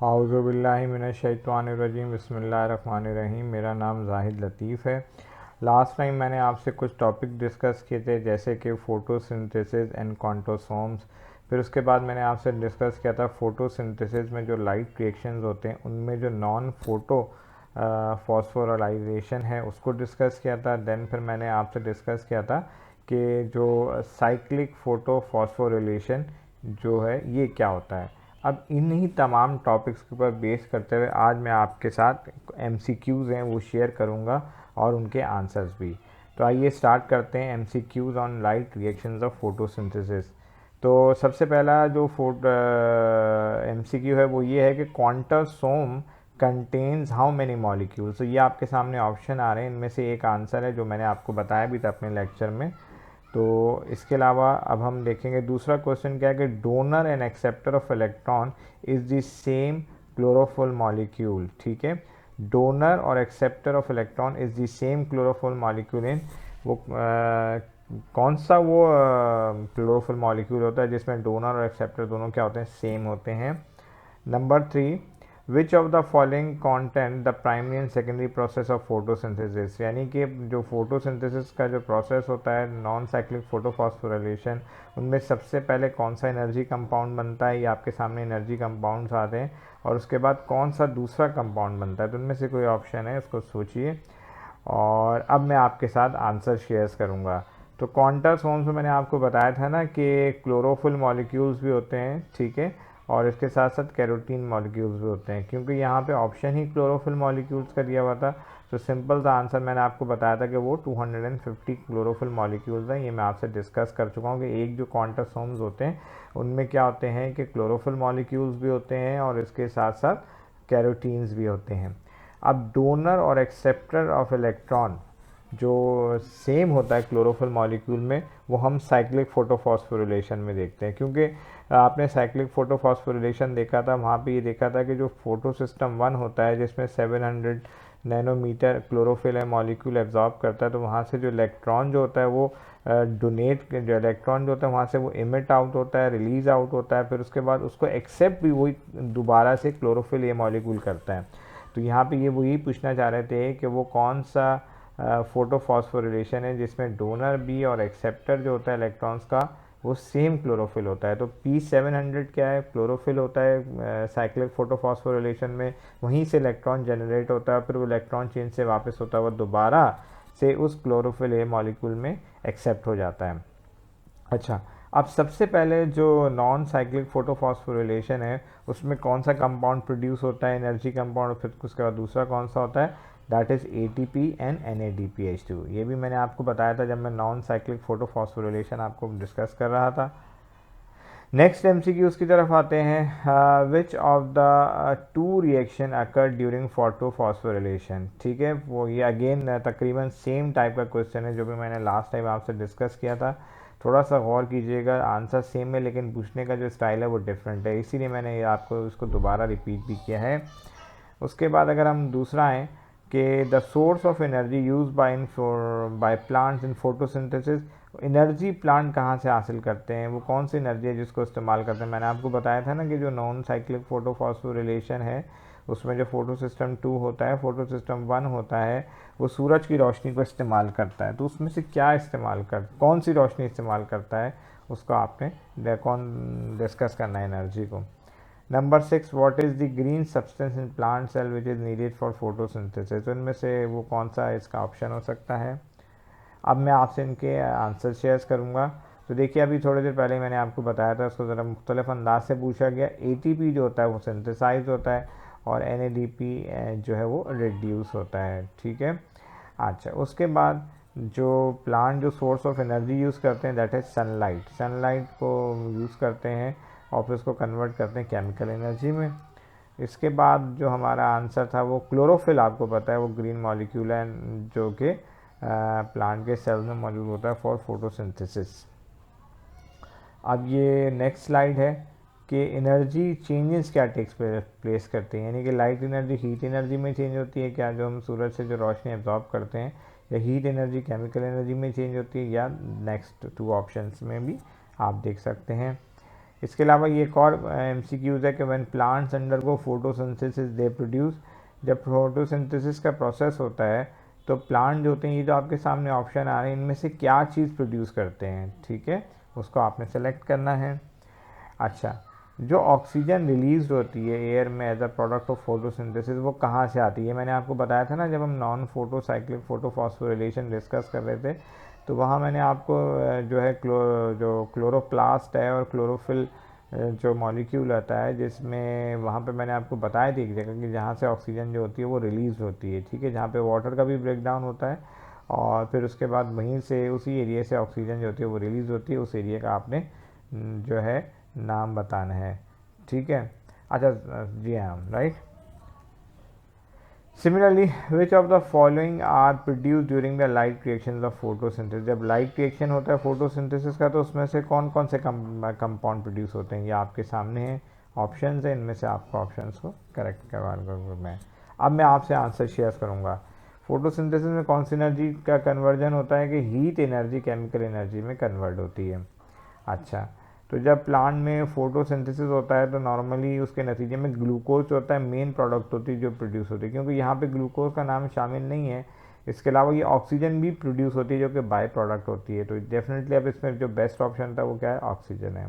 औज़ुबिल्लाहि मिनश्शैतानिर्रजीम बिस्मिल्लाहिर्रहमानिर्रहीम। मेरा नाम जाहिद लतीफ़ है। लास्ट टाइम मैंने आपसे कुछ टॉपिक डिस्कस किए थे, जैसे कि फ़ोटोसिंथेसिस एंड क्वांटोसोम्स। फिर उसके बाद मैंने आपसे डिस्कस किया था फ़ोटोसिंथेसिस में जो लाइट रिएक्शंस होते हैं उनमें जो नॉन फ़ोटो फॉस्फोराइलेशन है उसको डिस्कस किया था। देन फिर मैंने आपसे डिस्कस किया था कि जो साइक्लिक फ़ोटो फॉस्फोरिलेशन जो है ये क्या होता है। अब इन्हीं तमाम टॉपिक्स के ऊपर बेस करते हुए आज मैं आपके साथ MCQs हैं वो शेयर करूंगा और उनके आंसर्स भी। तो आइए स्टार्ट करते हैं MCQs on light reactions of photosynthesis. तो सबसे पहला जो MCQ है वो ये है कि quantosome contains how many molecules. तो ये आपके सामने ऑप्शन आ रहे हैं, इनमें से एक आंसर है जो मैंने आपको बताया भी था अपने लेक्चर में। तो इसके अलावा अब हम देखेंगे दूसरा क्वेश्चन क्या है कि donor and acceptor of electron is the same chlorophyll molecule. ठीक है, डोनर और acceptor of electron is the same chlorophyll molecule इन वो कौन सा वो क्लोरोफिल मॉलिक्यूल होता है जिसमें डोनर और एक्सेप्टर दोनों क्या होते हैं, सेम होते हैं। Number 3, which of the following content the primary and secondary process of photosynthesis. यानी कि जो फोटोसिंथेसिस का जो प्रोसेस होता है नॉन साइक्लिक फोटोफॉस्फोरिलेशन, उनमें सबसे पहले कौन सा एनर्जी कंपाउंड बनता है, ये आपके सामने एनर्जी कंपाउंड्स आते हैं। और उसके बाद कौन सा दूसरा कंपाउंड बनता है, तो उनमें से कोई ऑप्शन है उसको सोचिए। और अब मैं आपके साथ आंसर शेयर करूँगा। तो क्वांटोसोम्स में मैंने आपको बताया था ना कि क्लोरोफिल मॉलिक्यूल्स भी होते हैं, ठीक है, और इसके साथ साथ कैरोटीन मॉलिक्यूल्स भी होते हैं। क्योंकि यहाँ पे ऑप्शन ही क्लोरोफिल मॉलिक्यूल्स का दिया हुआ था, तो सिंपल सा आंसर मैंने आपको बताया था कि वो 250 क्लोरोफिल मॉलिक्यूल्स हैं। ये मैं आपसे डिस्कस कर चुका हूँ कि एक जो क्वांटोसोम्स होते हैं उनमें क्या होते हैं कि क्लोरोफिल मॉलिक्यूल्स भी होते हैं और इसके साथ साथ कैरोटीन्स भी होते हैं। अब डोनर और एक्सेप्टर ऑफ इलेक्ट्रॉन जो सेम होता है क्लोरोफिल मॉलिक्यूल में, वो हम साइक्लिक फोटोफॉस्फोरिलेशन में देखते हैं। क्योंकि आपने साइक्लिक फोटोफॉस्फोरिलेशन देखा था, वहाँ पे ये देखा था कि जो फोटो सिस्टम 1 होता है जिसमें 700 नैनोमीटर क्लोरोफिल मॉलिक्यूल एब्जॉर्ब करता है, तो वहाँ से जो इलेक्ट्रॉन जो होता है वो डोनेट जो इलेक्ट्रॉन जो होता है वहाँ से वो इमिट आउट होता है, रिलीज आउट होता है, फिर उसके बाद उसको एक्सेप्ट भी वही दोबारा से क्लोरोफिल ये मॉलिक्यूल करता है। तो यहाँ पे ये वो यही पूछना चाह रहे थे कि वो कौन सा फोटोफॉस्फोरिलेशन है जिसमें डोनर भी और एक्सेप्टर जो होता है इलेक्ट्रॉन्स का वो सेम क्लोरोफिल होता है। तो P700 क्या है, क्लोरोफिल होता है साइक्लिक फोटोफॉस्फोरिलेशन में, वहीं से इलेक्ट्रॉन जनरेट होता है, फिर वो इलेक्ट्रॉन चेंज से वापस होता है वो दोबारा से उस क्लोरोफिल ए मॉलिक्यूल में एक्सेप्ट हो जाता है। अच्छा, अब सबसे पहले जो नॉन साइक्लिक फोटोफॉस्फोरिलेशन है उसमें कौन सा कंपाउंड प्रोड्यूस होता है, एनर्जी कंपाउंड, फिर उसके बाद दूसरा कौन सा होता है, that is ATP and NADPH2। ये भी मैंने आपको बताया था जब मैं नॉन साइक्लिक फोटोफॉस्फोरिलेशन आपको डिस्कस कर रहा था। नेक्स्ट MCQs की तरफ आते हैं। विच of the two reaction occur during photophosphorylation. ठीक है, वो ये अगेन तकरीबन सेम टाइप का क्वेश्चन है जो भी मैंने लास्ट टाइम आपसे डिस्कस किया था। थोड़ा सा गौर कीजिएगा, आंसर सेम है लेकिन पूछने का जो स्टाइल है वो डिफरेंट है, इसीलिए मैंने आपको इसको दोबारा रिपीट भी किया है। उसके बाद अगर हम दूसरा आएँ कि the source of energy use by plants in photosynthesis. Energy plant कहाँ से हासिल करते हैं, वो कौन सी एनर्जी है जिसको इस्तेमाल करते हैं। मैंने आपको बताया था ना कि जो नॉन साइक्लिक फोटोफॉस्फोरिलेशन है उसमें जो फोटो सिस्टम 2 होता है, फोटो सिस्टम 1 होता है, वो सूरज की रोशनी को इस्तेमाल करता है। तो उसमें से क्या इस्तेमाल कर कौन सी रोशनी इस्तेमाल करता है उसको आपने कौन डिस्कस करना है एनर्जी को। Number 6, what is the green substance in plant cell which is needed for photosynthesis. तो इनमें से वो कौन सा इसका ऑप्शन हो सकता है। अब मैं आपसे इनके आंसर शेयर करूँगा। तो देखिए, अभी थोड़ी देर पहले मैंने आपको बताया था, उसको ज़रा मुख्तलिफ अंदाज से पूछा गया। ATP जो होता है वो सिंथेसाइज होता है और NADP जो है वो रिड्यूस होता है। ठीक है, अच्छा, उसके बाद जो प्लांट जो सोर्स ऑफ एनर्जी यूज़ करते हैं दैट इज़ सनलाइट। सनलाइट को यूज़ करते हैं और फिर उसको कन्वर्ट करते हैं केमिकल एनर्जी में। इसके बाद जो हमारा आंसर था वो क्लोरोफिल, आपको पता है वो ग्रीन मॉलिक्यूल है जो कि प्लांट के सेल में मौजूद होता है फॉर फोटोसिंथेसिस। अब ये नेक्स्ट स्लाइड है कि एनर्जी चेंजेस क्या टेक्स प्लेस करती हैं, यानी कि लाइट एनर्जी हीट एनर्जी में चेंज होती है क्या, जो हम सूरज से जो रोशनी एब्जॉर्ब करते हैं, या हीट एनर्जी केमिकल एनर्जी में चेंज होती है, या नेक्स्ट 2 ऑप्शंस में भी आप देख सकते हैं। इसके अलावा ये एक और MCQs है कि when plants undergo photosynthesis they produce, जब फोटोसिंथेसिस का प्रोसेस होता है तो प्लांट जो होते हैं, ये जो आपके सामने ऑप्शन आ रहे हैं, इनमें से क्या चीज़ प्रोड्यूस करते हैं, ठीक है, उसको आपने सेलेक्ट करना है। अच्छा, जो ऑक्सीजन रिलीज होती है एयर में as a product of photosynthesis, वो कहाँ से आती है? मैंने आपको बताया था ना, जब हम non photo cyclic photophosphorylation discuss कर रहे थे, तो वहाँ मैंने आपको जो है जो क्लोरोप्लास्ट है और क्लोरोफिल जो मॉलिक्यूल आता है, जिसमें वहाँ पे मैंने आपको बताया थी एक जगह कि जहाँ से ऑक्सीजन जो होती है वो रिलीज होती है, ठीक है, जहाँ पे वाटर का भी ब्रेक डाउन होता है और फिर उसके बाद वहीं से उसी एरिया से ऑक्सीजन जो होती है वो रिलीज़ होती है, उस एरिया का आपने जो है नाम बताना है, ठीक है। अच्छा, जी हाँ, right. Similarly which of the following are produce during the light reaction of photosynthesis, जब लाइट रिएक्शन होता है फोटोसिंथेसिस का, तो उसमें से कौन कौन से कंपाउंड प्रोड्यूस होते हैं, ये आपके सामने है, ऑप्शंस है, इनमें से आपको ऑप्शंस को करेक्ट करवा दूँगा मैं। अब मैं आपसे आंसर शेयर करूँगा। फोटोसिंथेसिस में कौन सी एनर्जी का कन्वर्जन होता है कि हीट एनर्जी केमिकल एनर्जी में कन्वर्ट होती है। अच्छा, तो जब प्लांट में फोटोसिंथेसिस होता है तो नॉर्मली उसके नतीजे में ग्लूकोज होता है, मेन प्रोडक्ट होती है जो प्रोड्यूस होती है, क्योंकि यहाँ पे ग्लूकोज का नाम शामिल नहीं है। इसके अलावा ये ऑक्सीजन भी प्रोड्यूस होती है जो कि बाय प्रोडक्ट होती है, तो डेफिनेटली अब इसमें जो बेस्ट ऑप्शन था वो क्या है, ऑक्सीजन है।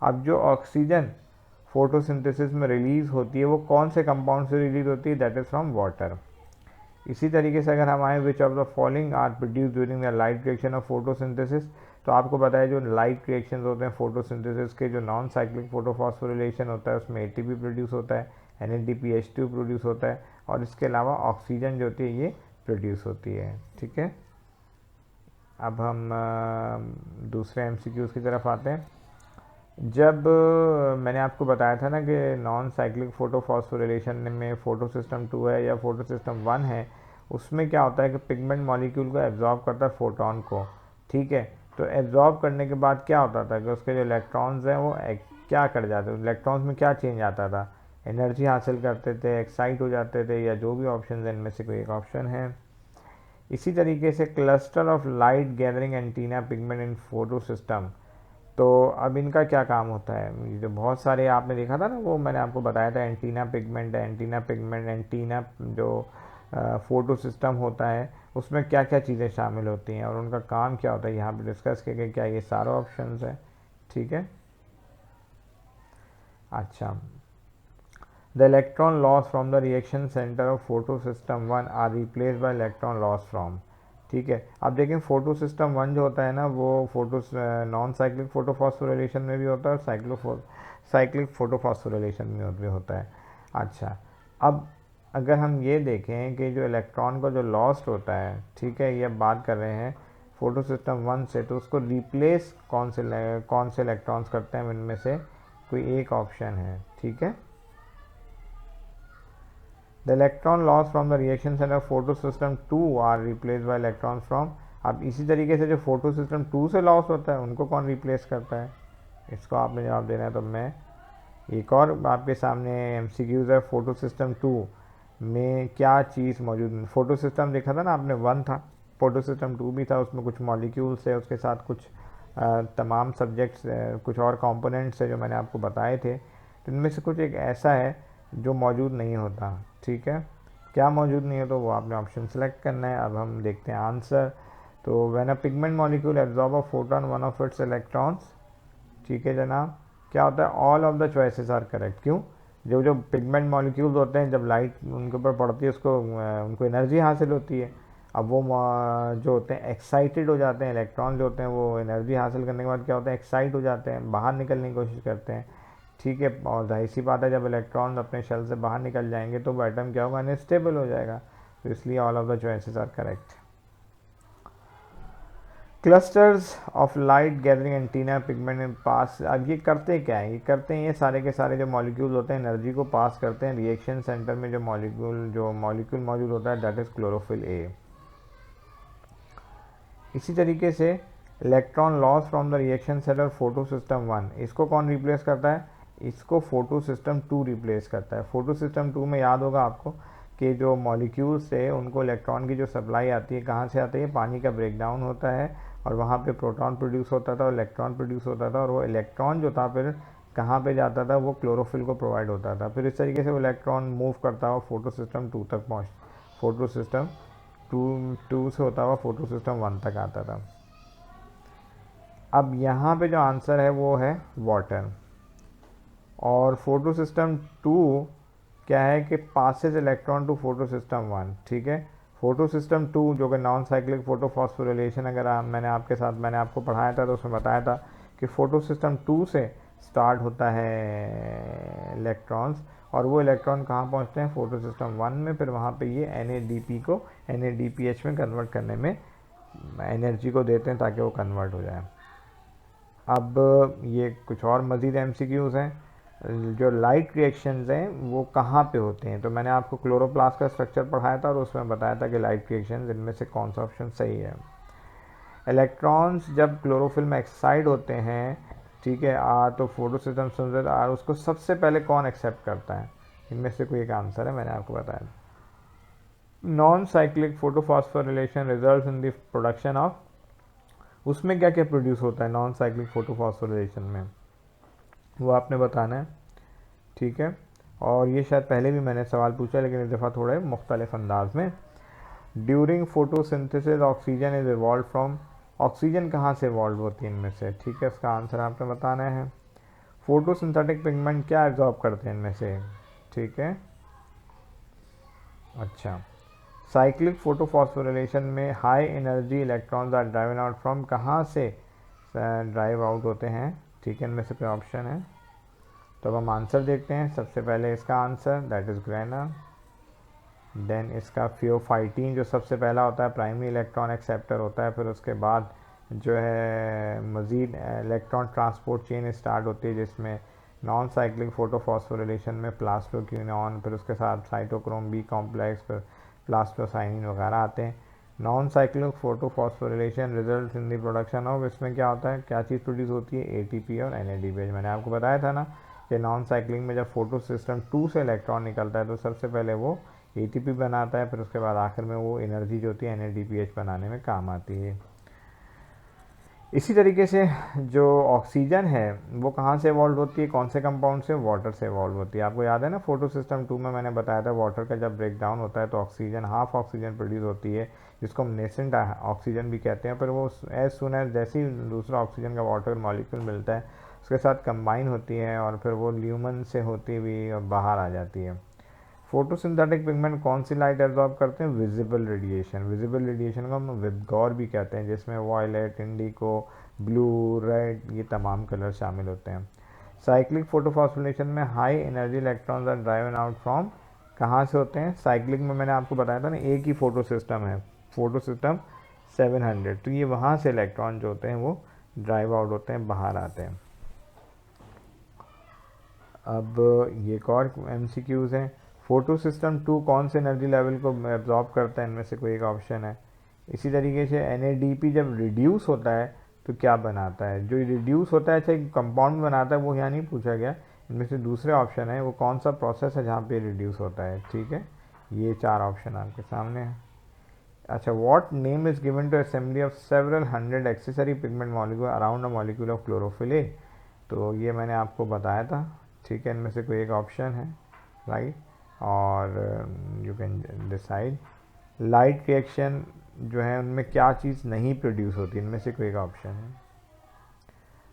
अब जो ऑक्सीजन फोटोसिंथेसिस में रिलीज होती है वो कौन से कंपाउंड से रिलीज होती है, दैट इज़ फ्रॉम वाटर। इसी तरीके से अगर हम आए which of the following are produce during the light reaction of photosynthesis, तो आपको बताया जो लाइट रिएक्शंस होते हैं फोटोसिंथेसिस के, जो नॉन साइक्लिक फोटोफॉस्फोरिलेशन होता है उसमें ATP प्रोड्यूस होता है, NADPH2 प्रोड्यूस होता है और इसके अलावा ऑक्सीजन जो होती है ये प्रोड्यूस होती है, ठीक है। अब हम दूसरे MCQs की तरफ आते हैं। जब मैंने आपको बताया था ना कि नॉन साइक्लिक फोटोफॉस्फोरिलेशन में फोटो सिस्टम 2 है या फोटो सिस्टम 1 है, उसमें क्या होता है कि पिगमेंट मॉलिक्यूल को एब्जॉर्ब करता है फोटोन को, ठीक है। तो एब्जॉर्ब करने के बाद क्या होता था कि उसके जो इलेक्ट्रॉन्स हैं वो क्या कर जाते थे, इलेक्ट्रॉन्स में क्या चेंज आता था, एनर्जी हासिल करते थे, एक्साइट हो जाते थे, या जो भी ऑप्शन है इनमें से कोई एक ऑप्शन है। इसी तरीके से cluster of light gathering antenna pigment in photo system, तो अब इनका क्या काम होता है, ये जो बहुत सारे आपने देखा था ना, वो मैंने आपको बताया था एंटीना पिगमेंट है, एंटीना पिगमेंट एंटीना जो फोटो सिस्टम होता है उसमें क्या क्या चीज़ें शामिल होती हैं और उनका काम क्या होता है, यहाँ पे डिस्कस किए क्या ये सारे ऑप्शंस है, ठीक है। अच्छा, the electron loss from the reaction centre of photo system 1 are replace by electron loss from, ठीक है। अब देखें फोटो सिस्टम 1 जो होता है ना वो फोटो नॉन साइक्लिक फोटोफॉस्फोरिलेशन में भी होता है और साइक्लिक फोटोफॉस्फोरिलेशन में भी होता है। अच्छा, अब अगर हम ये देखें कि जो इलेक्ट्रॉन का जो लॉस्ट होता है, ठीक है, ये बात कर रहे हैं फोटो सिस्टम 1 से, तो उसको रिप्लेस कौन से इलेक्ट्रॉन्स करते हैं, इनमें से कोई एक ऑप्शन है, ठीक है। The electron loss from the reaction center of photosystem 2 are replaced by electrons from, अब इसी तरीके से जो फोटो सिस्टम 2 से लॉस होता है उनको कौन रिप्लेस करता है, इसको आपने जवाब देना है। तो मैं एक और आपके सामने MCQs है, फोटो सिस्टम 2 में क्या चीज़ मौजूद, फोटो सिस्टम देखा था ना आपने 1 था, फोटो सिस्टम 2 भी था, उसमें कुछ मॉलिक्यूल्स है, उसके साथ कुछ तमाम सब्जेक्ट्स कुछ और कंपोनेंट्स है जो मैंने आपको बताए थे, तो इनमें से कुछ एक ऐसा है जो मौजूद नहीं होता, ठीक है। क्या मौजूद नहीं है, तो वो आपने ऑप्शन सेलेक्ट करना है। अब हम देखते हैं आंसर। तो when a pigment molecule absorb a photon one of its electrons, ठीक है जनाब, क्या होता है, all of the choices are correct. क्यों, जो जो पिगमेंट मॉलिक्यूल्स होते हैं जब लाइट उनके ऊपर पड़ती है उसको उनको एनर्जी हासिल होती है। अब वो जो होते हैं एक्साइटेड हो जाते हैं, इलेक्ट्रॉन जो होते हैं वो एनर्जी हासिल करने के बाद क्या होता है, एक्साइट हो जाते हैं, बाहर निकलने की कोशिश करते हैं, ठीक है। और जाहिर सी बात है जब इलेक्ट्रॉन अपने शेल से बाहर निकल जाएंगे तो वो एटम क्या होगा, अनस्टेबल हो जाएगा, तो इसलिए all of the choices are correct. Clusters of light gathering antenna pigment in pass, अब ये करते क्या है, ये करते हैं ये सारे के सारे जो मॉलिक्यूल होते हैं एनर्जी को पास करते हैं रिएक्शन सेंटर में, जो मॉलिक्यूल मौजूद होता है दैट इज क्लोरोफिल ए। इसी तरीके से electron loss from the reaction centre photo system 1, इसको कौन रिप्लेस करता है, इसको फोटो सिस्टम 2 रिप्लेस करता है। फोटो सिस्टम 2 में याद होगा आपको कि जो मॉलिक्यूल्स है उनको इलेक्ट्रॉन की जो सप्लाई आती है कहाँ से आती है, पानी का ब्रेकडाउन होता है और वहाँ पे प्रोटॉन प्रोड्यूस होता था और इलेक्ट्रॉन प्रोड्यूस होता था, और वो इलेक्ट्रॉन जो था फिर कहाँ पे जाता था, वो क्लोरोफिल को प्रोवाइड होता था। फिर इस तरीके से वो इलेक्ट्रॉन मूव करता हुआ फोटो सिस्टम 2 तक फोटो सिस्टम टू से होता हुआ फोटो सिस्टम 1 तक आता था। अब यहाँ पे जो आंसर है वो है वाटर। और फोटो सिस्टम 2 क्या है कि passes electron to photo system 1, ठीक है। फोटो सिस्टम 2 जो कि नॉन साइक्लिक फोटो फॉस्फोरिलेशन, अगर मैंने आपको पढ़ाया था तो उसमें बताया था कि फोटो सिस्टम 2 से स्टार्ट होता है इलेक्ट्रॉन्स, और वो इलेक्ट्रॉन कहाँ पहुँचते हैं, फोटो सिस्टम 1 में। फिर वहाँ पे ये NADP को NADPH में कन्वर्ट करने में एनर्जी को देते हैं ताकि वो कन्वर्ट हो जाए। अब ये कुछ और मज़ीद MCQs हैं। जो लाइट रिएक्शंस हैं वो कहाँ पे होते हैं, तो मैंने आपको क्लोरोप्लास्ट का स्ट्रक्चर पढ़ाया था और उसमें बताया था कि लाइट रिएक्शंस, इनमें से कौन सा ऑप्शन सही है। इलेक्ट्रॉन्स जब क्लोरोफिल में एक्साइड होते हैं, ठीक है, तो फोटो सिस्टम सुंदर उसको सबसे पहले कौन एक्सेप्ट करता है, इनमें से कोई एक आंसर है, मैंने आपको बताया। Non cyclic photophosphorylation results in the production of, उसमें क्या क्या प्रोड्यूस होता है नॉन साइक्लिक फोटोफॉस्फोरिलेशन में, वो आपने बताना है, ठीक है। और ये शायद पहले भी मैंने सवाल पूछा, लेकिन इस दफ़ा थोड़े मुख्तलिफ अंदाज में। During photosynthesis oxygen is evolve from, oxygen कहाँ से इवॉल्व होती है इनमें से, ठीक है, इसका आंसर आपने बताना है। फोटोसिंथेटिक पिगमेंट क्या एब्जॉर्ब करते हैं इनमें से, ठीक है। अच्छा, साइक्लिक फोटोफॉस्फोरिलेशन में high energy electrons are driven out from, कहाँ से ड्राइव आउट होते हैं, ठीक है, इनमें से कोई ऑप्शन है। तो अब हम आंसर देखते हैं। सबसे पहले इसका answer that is grana, then इसका फियोफाइटीन जो सबसे पहला होता है, प्राइमरी इलेक्ट्रॉन एक्सेप्टर होता है। फिर उसके बाद जो है मज़ीद इलेक्ट्रॉन ट्रांसपोर्ट चेन स्टार्ट होती है, जिसमें नॉन साइक्लिक फोटोफॉस्फोरिलेशन में प्लास्टोक्यूनॉन, फिर उसके साथ साइटोक्रोम बी कॉम्प्लेक्स, फिर प्लास्टोसाइनिन वगैरह आते हैं। Non cyclic photophosphorylation result in the production of, इसमें क्या होता है, क्या चीज़ प्रोड्यूस होती है, ATP और NADPH। मैंने आपको बताया था ना कि नॉन साइक्लिंग में जब फोटो सिस्टम 2 से इलेक्ट्रॉन निकलता है तो सबसे पहले वो ATP बनाता है, फिर उसके बाद आखिर में वो एनर्जी जो होती है NADPH बनाने में काम आती है। इसी तरीके से जो ऑक्सीजन है वो कहाँ से इवॉल्व होती है, कौन से कंपाउंड से, वाटर से इवॉल्व होती है। आपको याद है ना, फोटो सिस्टम 2 में मैंने बताया था वाटर का जब ब्रेक डाउन होता है तो ऑक्सीजन, हाफ ऑक्सीजन प्रोड्यूस होती है, जिसको हम नेसेंट ऑक्सीजन भी कहते हैं। पर वो एज सुन एज जैसे ही दूसरा ऑक्सीजन का वाटर मॉलिक्यूल मिलता है उसके साथ कंबाइन होती है और फिर वो ल्यूमन से होती हुई बाहर आ जाती है। फोटोसिंथेटिक पिगमेंट कौन सी लाइट एब्जॉर्ब करते हैं, विजिबल रेडिएशन। विजिबल रेडिएशन को हम विबगॉर भी कहते हैं, जिसमें वॉयलेट, इंडिको, ब्लू, रेड, ये तमाम कलर शामिल होते हैं। साइक्लिक फोटोफॉस्फोरिलेशन में high energy electrons are driven out from, कहाँ से होते हैं, साइक्लिक में मैंने आपको बताया था ना, एक ही फोटो सिस्टम है, फोटो सिस्टम 700, तो ये वहाँ से इलेक्ट्रॉन जो होते हैं वो ड्राइव आउट होते हैं, बाहर आते हैं। अब ये एक और MCQs हैं। फोटो सिस्टम 2 कौन से एनर्जी लेवल को एब्जॉर्ब करता है, इनमें से कोई एक ऑप्शन है। इसी तरीके से NADP जब रिड्यूस होता है तो क्या बनाता है, जो रिड्यूस होता है, अच्छा एक कंपाउंड बनाता है, वो यहाँ नहीं पूछा गया, इनमें से दूसरे ऑप्शन है, वो कौन सा प्रोसेस है जहाँ पे रिड्यूस होता है, ठीक है। ये 4 ऑप्शन आपके सामने है। अच्छा, what name is given to assembly of several 100 accessory pigment molecule around a molecule of chlorophyll A, तो ये मैंने आपको बताया था, ठीक है, इनमें से कोई एक ऑप्शन है, राइट। और you can decide. Light reaction जो है उनमें क्या चीज़ नहीं प्रोड्यूस होती, इनमें से कोई एक ऑप्शन है।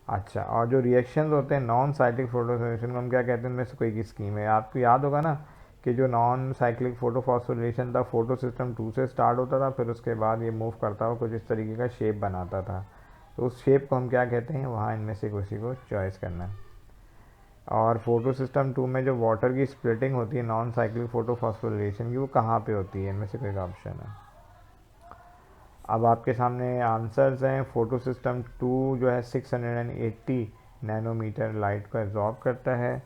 अच्छा, और जो रिएक्शंस होते हैं नॉन साइक्लिक फोटोफॉस्फोरिलेशन को हम क्या कहते हैं, इनमें से कोई की स्कीम है। आपको याद होगा ना कि जो नॉन साइक्लिक फोटोफॉस्फोरिलेशन था फोटो सिस्टम 2 से स्टार्ट होता था, फिर उसके बाद ये मूव करता हुआ कुछ इस तरीके का शेप बनाता था, तो उस शेप को हम क्या कहते हैं, वहाँ इनमें से किसी को चॉइस करना है। और फोटो सिस्टम 2 में जो वाटर की स्प्लिटिंग होती है नॉन साइक्लिक फोटोफॉस्फोरिलेशन की, वो कहाँ पे होती है, इनमें से कोई ऑप्शन है। अब आपके सामने आंसर्स हैं। फोटो सिस्टम 2 जो है 680 नैनोमीटर लाइट को एब्जॉर्ब करता है,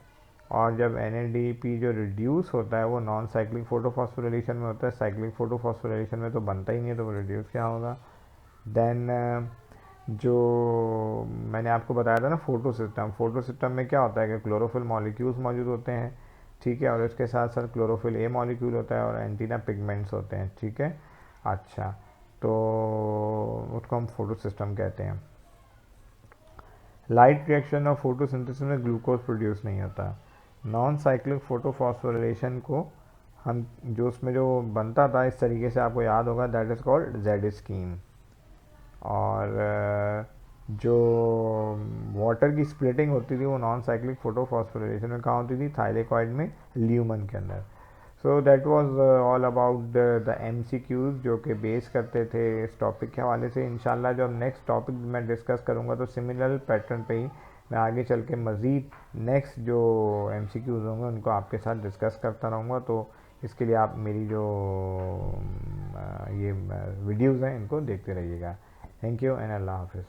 और जब NADP जो रिड्यूस होता है वो नॉन साइक्लिक फोटोफॉस्फोरिलेशन में होता है, साइक्लिक फोटोफॉस्फोरिलेशन में तो बनता ही नहीं है, तो वो रिड्यूस क्या होगा। देन जो मैंने आपको बताया था ना फोटो सिस्टम में क्या होता है कि क्लोरोफिल मॉलिक्यूल्स मौजूद होते हैं, ठीक है, और इसके साथ साथ क्लोरोफिल ए मॉलिक्यूल होता है और एंटीना पिगमेंट्स होते हैं, ठीक है। अच्छा, तो उसको हम फोटो सिस्टम कहते हैं। लाइट रिएक्शन और फोटोसिंथेसिस में ग्लूकोज प्रोड्यूस नहीं होता। नॉन साइक्लिक फोटोफॉस्फोरिलेशन को हम जो उसमें जो बनता था इस तरीके से आपको याद होगा, that is called Z scheme. और जो वाटर की स्प्लिटिंग होती थी वो नॉन साइक्लिक फोटोफॉस्फोरिलेशन में कहाँ होती थी, थाइलेकॉइड में, ल्यूमन के अंदर। So that was all about the MCQs जो कि बेस करते थे इस टॉपिक के हवाले से। इंशाल्लाह जो अब नेक्स्ट टॉपिक मैं डिस्कस करूँगा तो सिमिलर पैटर्न पे ही मैं आगे चल के मज़ीद नेक्स्ट जो MCQs होंगे उनको आपके साथ डिस्कस करता रहूँगा। तो इसके लिए आप मेरी जो ये वीडियोज़ हैं इनको देखते रहिएगा। थैंक यू एंड अल्लाह हाफिज़।